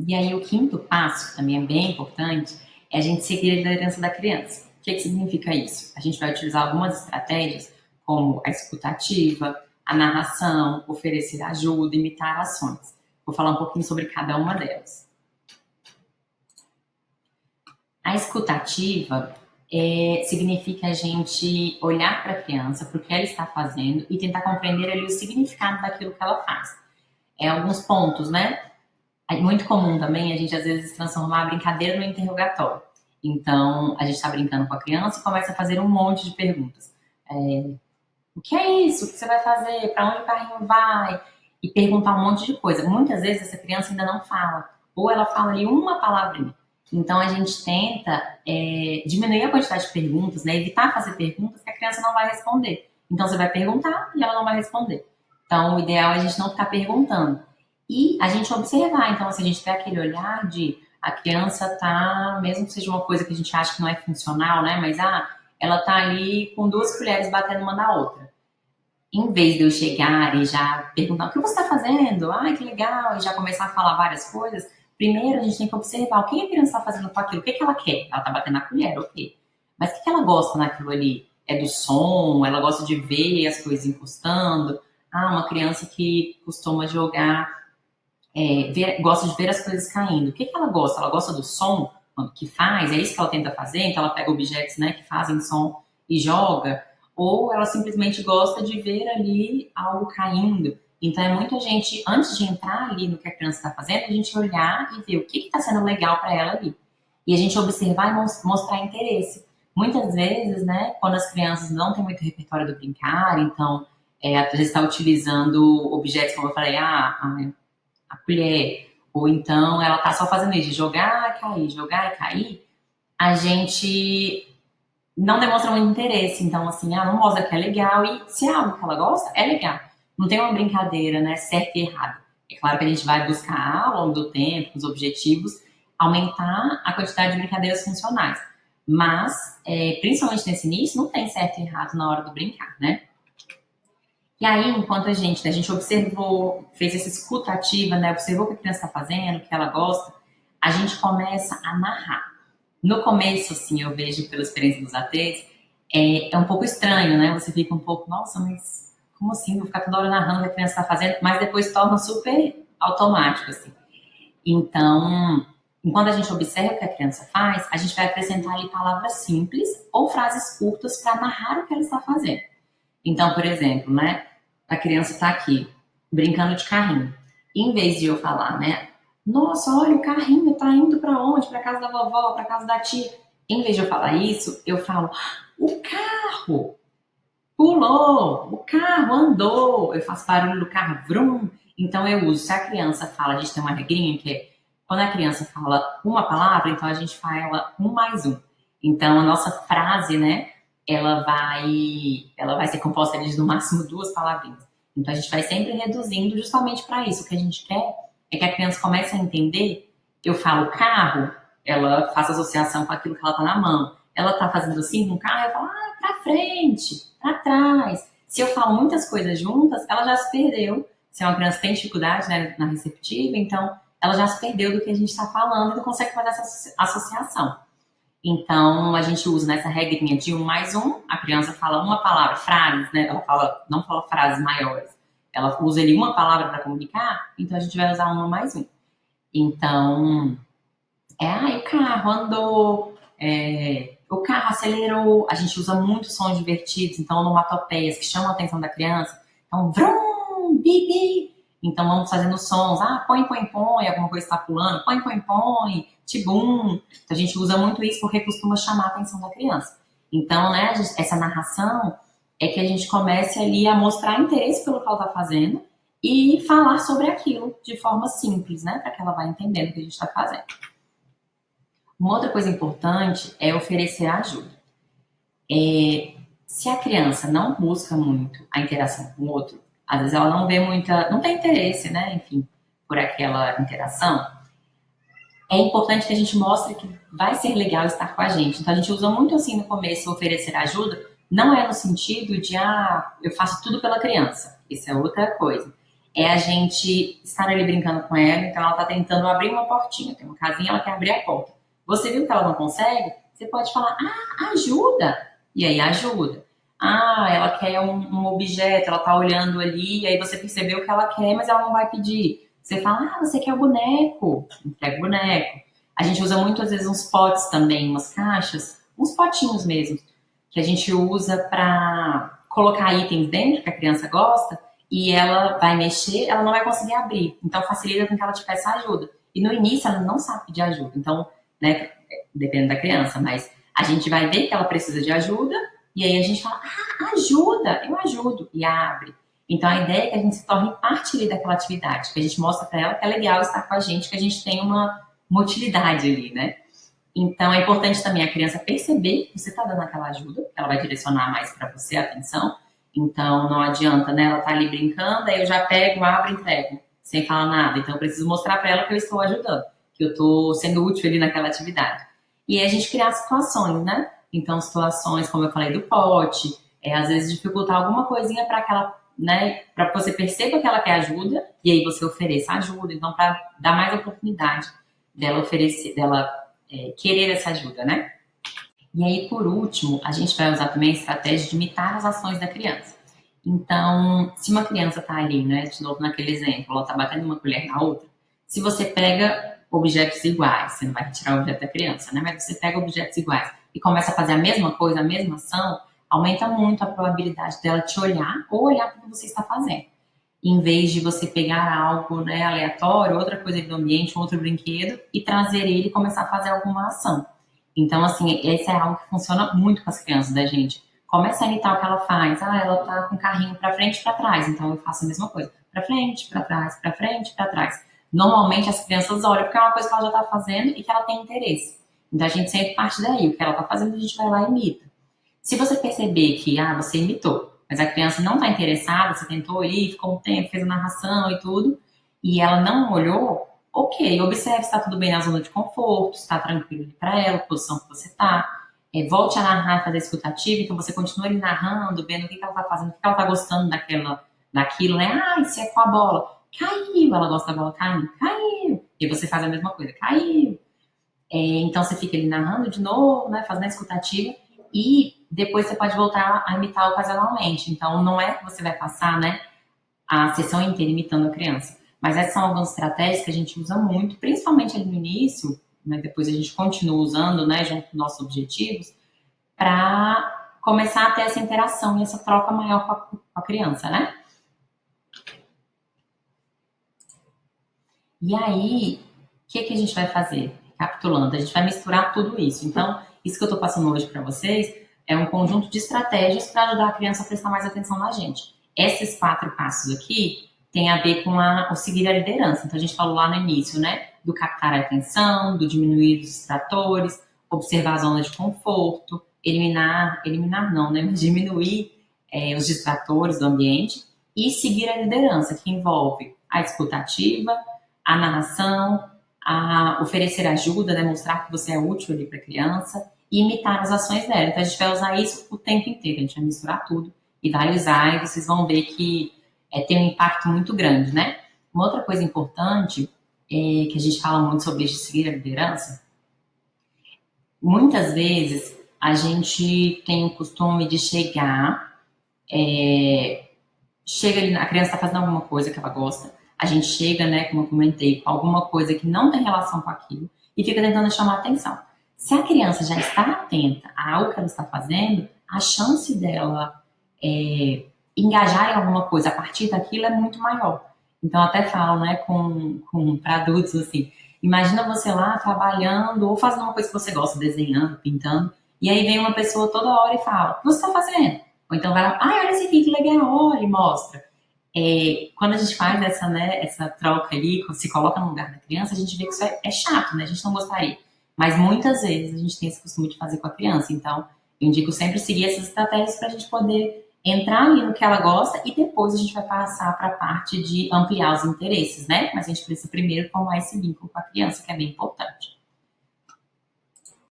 E aí o quinto passo, que também é bem importante, é a gente seguir a liderança da criança. O que significa isso? A gente vai utilizar algumas estratégias, como a escutativa, a narração, oferecer ajuda, imitar ações. Vou falar um pouquinho sobre cada uma delas. A escutativa significa a gente olhar para a criança, para o que ela está fazendo e tentar compreender ali o significado daquilo que ela faz. Alguns pontos, né? É muito comum também a gente às vezes transformar a brincadeira no interrogatório. Então, a gente está brincando com a criança e começa a fazer um monte de perguntas. O que é isso? O que você vai fazer? Para onde o carrinho vai? E perguntar um monte de coisa. Muitas vezes essa criança ainda não fala, ou ela fala ali uma palavrinha. Então a gente tenta diminuir a quantidade de perguntas, né? Evitar fazer perguntas que a criança não vai responder. Então você vai perguntar e ela não vai responder. Então o ideal é a gente não ficar perguntando. E a gente observar. Então, se a gente tem aquele olhar de a criança tá, mesmo que seja uma coisa que a gente acha que não é funcional, né? Mas ela tá ali com duas colheres batendo uma na outra. Em vez de eu chegar e já perguntar o que você está fazendo, ai que legal, e já começar a falar várias coisas, primeiro a gente tem que observar o que a criança está fazendo com aquilo, o que ela quer. Ela está batendo na colher, ok. Mas o que ela gosta naquilo ali? É do som, ela gosta de ver as coisas encostando. Uma criança que costuma jogar, gosta de ver as coisas caindo. O que ela gosta? Ela gosta do som que faz, é isso que ela tenta fazer, então ela pega objetos, né, que fazem som e joga, ou ela simplesmente gosta de ver ali algo caindo. Então é muito a gente, antes de entrar ali no que a criança está fazendo, a gente olhar e ver o que está sendo legal para ela ali. E a gente observar e mostrar interesse. Muitas vezes, né, quando as crianças não têm muito repertório do brincar, então às vezes está utilizando objetos, como eu falei, a colher, ou então ela tá só fazendo isso, de jogar e cair, a gente não demonstra muito interesse. Então, assim, não mostra que é legal, e se é algo que ela gosta, é legal. Não tem uma brincadeira, né, certa e errada. É claro que a gente vai buscar, ao longo do tempo, os objetivos, aumentar a quantidade de brincadeiras funcionais. Mas, principalmente nesse início, não tem certo e errado na hora do brincar, né? E aí, enquanto a gente observou, fez essa escuta ativa, né? Observou o que a criança está fazendo, o que ela gosta, a gente começa a narrar. No começo, assim, eu vejo pela experiência dos ATs, é um pouco estranho, né? Você fica um pouco, nossa, mas como assim? Vou ficar toda hora narrando o que a criança está fazendo, mas depois torna super automático, assim. Então, enquanto a gente observa o que a criança faz, a gente vai acrescentar ali palavras simples ou frases curtas para narrar o que ela está fazendo. Então, por exemplo, né? A criança está aqui, brincando de carrinho. E em vez de eu falar, né? Nossa, olha o carrinho, tá indo para onde? Para casa da vovó, para casa da tia. Em vez de eu falar isso, eu falo, o carro pulou, o carro andou. Eu faço barulho do carro, vrum. Então eu uso, se a criança fala, a gente tem uma regrinha que é, quando a criança fala uma palavra, então a gente fala um mais um. Então a nossa frase, né, ela vai ser composta de no máximo duas palavrinhas. Então a gente vai sempre reduzindo justamente para isso. O que a gente quer é que a criança comece a entender. Eu falo carro, ela faz associação com aquilo que ela tá na mão. Ela tá fazendo assim com o carro, eu falo, pra frente, para trás. Se eu falo muitas coisas juntas, ela já se perdeu. Se é uma criança que tem dificuldade, né, na receptiva, então ela já se perdeu do que a gente está falando e não consegue fazer essa associação. Então, a gente usa nessa regrinha de um mais um, a criança fala uma palavra, frases, né? Não fala frases maiores. Ela usa ali uma palavra para comunicar, então a gente vai usar uma mais um. Então, o carro andou, o carro acelerou, a gente usa muito sons divertidos, então onomatopeias que chamam a atenção da criança. Então, vrum, bibi. Então vamos fazendo sons, põe, põe, põe, alguma coisa está pulando, põe, põe, põe, tibum. Então a gente usa muito isso porque costuma chamar a atenção da criança. Então, né, essa narração é que a gente comece ali a mostrar interesse pelo que ela está fazendo e falar sobre aquilo de forma simples, né, para que ela vá entendendo o que a gente está fazendo. Uma outra coisa importante é oferecer ajuda. Se a criança não busca muito a interação com o outro, às vezes ela não tem interesse, né, enfim, por aquela interação, é importante que a gente mostre que vai ser legal estar com a gente. Então a gente usa muito assim no começo, oferecer ajuda, não é no sentido de, eu faço tudo pela criança, isso é outra coisa. é a gente estar ali brincando com ela, então ela está tentando abrir uma portinha, tem uma casinha, ela quer abrir a porta. Você viu que ela não consegue? Você pode falar, ajuda! E aí ajuda. Ela quer um objeto, ela está olhando ali, e aí você percebeu que ela quer, mas ela não vai pedir. Você fala, você quer o boneco? Entrega o boneco. A gente usa muito, às vezes, uns potes também, umas caixas, uns potinhos mesmo, que a gente usa para colocar itens dentro que a criança gosta, e ela vai mexer, ela não vai conseguir abrir. Então, facilita com que ela te peça ajuda. E no início, ela não sabe pedir ajuda. Então, né, depende da criança, mas a gente vai ver que ela precisa de ajuda, e aí a gente fala, ajuda, eu ajudo, e abre. Então, a ideia é que a gente se torne parte ali daquela atividade, que a gente mostra para ela que é legal estar com a gente, que a gente tem uma utilidade ali, né? Então, é importante também a criança perceber que você está dando aquela ajuda, ela vai direcionar mais para você a atenção. Então, não adianta, né? Ela tá ali brincando, aí eu já pego, abro e entrego, sem falar nada. Então, eu preciso mostrar para ela que eu estou ajudando, que eu estou sendo útil ali naquela atividade. E aí a gente criar situações, né? Então, situações, como eu falei, do pote, às vezes dificultar alguma coisinha para aquela, né? Para que você perceba que ela quer ajuda, e aí você ofereça ajuda. Então, para dar mais oportunidade dela oferecer, dela querer essa ajuda, né? E aí, por último, a gente vai usar também a estratégia de imitar as ações da criança. Então, se uma criança está ali, né, de novo naquele exemplo, ela está batendo uma colher na outra, se você pega objetos iguais, você não vai retirar o objeto da criança, né, mas você pega objetos iguais e começa a fazer a mesma coisa, a mesma ação, aumenta muito a probabilidade dela te olhar ou olhar para o que você está fazendo. Em vez de você pegar algo, né, aleatório, outra coisa do ambiente, um outro brinquedo, e trazer ele e começar a fazer alguma ação. Então, assim, esse é algo que funciona muito com as crianças da gente. Começa a imitar o que ela faz. Ela tá com o carrinho para frente e para trás, então eu faço a mesma coisa. Para frente, para trás, para frente, para trás. Normalmente as crianças olham porque é uma coisa que ela já está fazendo e que ela tem interesse. Então a gente sempre parte daí. O que ela está fazendo, a gente vai lá e imita. Se você perceber que você imitou, mas a criança não está interessada, você tentou ir, ficou um tempo, fez a narração e tudo, e ela não olhou, ok, observe se está tudo bem na zona de conforto, se está tranquilo para ela, a posição que você está. Volte a narrar, fazer escutativa, então você continua ali narrando, vendo o que ela está fazendo, o que ela está gostando daquilo, né? Isso é com a bola. Caiu, ela gosta da bola caindo, caiu. E você faz a mesma coisa, caiu. Então você fica ali narrando de novo, né? Fazendo a escutativa, e depois você pode voltar a imitar ocasionalmente. Então não é que você vai passar, né, a sessão inteira imitando a criança. Mas essas são algumas estratégias que a gente usa muito, principalmente ali no início, né, depois a gente continua usando, né, junto com nossos objetivos, para começar a ter essa interação e essa troca maior com a criança, né? E aí, o que a gente vai fazer? Recapitulando, a gente vai misturar tudo isso. Então, isso que eu estou passando hoje para vocês é um conjunto de estratégias para ajudar a criança a prestar mais atenção na gente. Esses 4 passos aqui têm a ver com o seguir a liderança. Então, a gente falou lá no início, né? Do captar a atenção, do diminuir os distratores, observar a zona de conforto, eliminar não, né? Mas diminuir os distratores do ambiente e seguir a liderança, que envolve a escutativa, a narração, a oferecer ajuda, né? Mostrar que você é útil ali para a criança e imitar as ações dela. Então, a gente vai usar isso o tempo inteiro, a gente vai misturar tudo e vai usar, e vocês vão ver que tem um impacto muito grande, né? Uma outra coisa importante que a gente fala muito sobre isso de seguir a liderança, muitas vezes a gente tem o costume de chegar ali, a criança está fazendo alguma coisa que ela gosta, a gente chega, né, como eu comentei, com alguma coisa que não tem relação com aquilo e fica tentando chamar a atenção. Se a criança já está atenta a algo que ela está fazendo, a chance dela engajar em alguma coisa a partir daquilo é muito maior. Então, eu até falo, né, para adultos, assim, imagina você lá trabalhando ou fazendo uma coisa que você gosta, desenhando, pintando, e aí vem uma pessoa toda hora e fala, o que você está fazendo? Ou então vai lá, olha esse aqui, que legal, olha, e mostra. Quando a gente faz essa troca ali, se coloca no lugar da criança, a gente vê que isso é chato, né? A gente não gostaria. Mas muitas vezes a gente tem esse costume de fazer com a criança. Então, eu indico sempre seguir essas estratégias para a gente poder entrar ali no que ela gosta e depois a gente vai passar para a parte de ampliar os interesses, né? Mas a gente precisa primeiro formar esse vínculo com a criança, que é bem importante.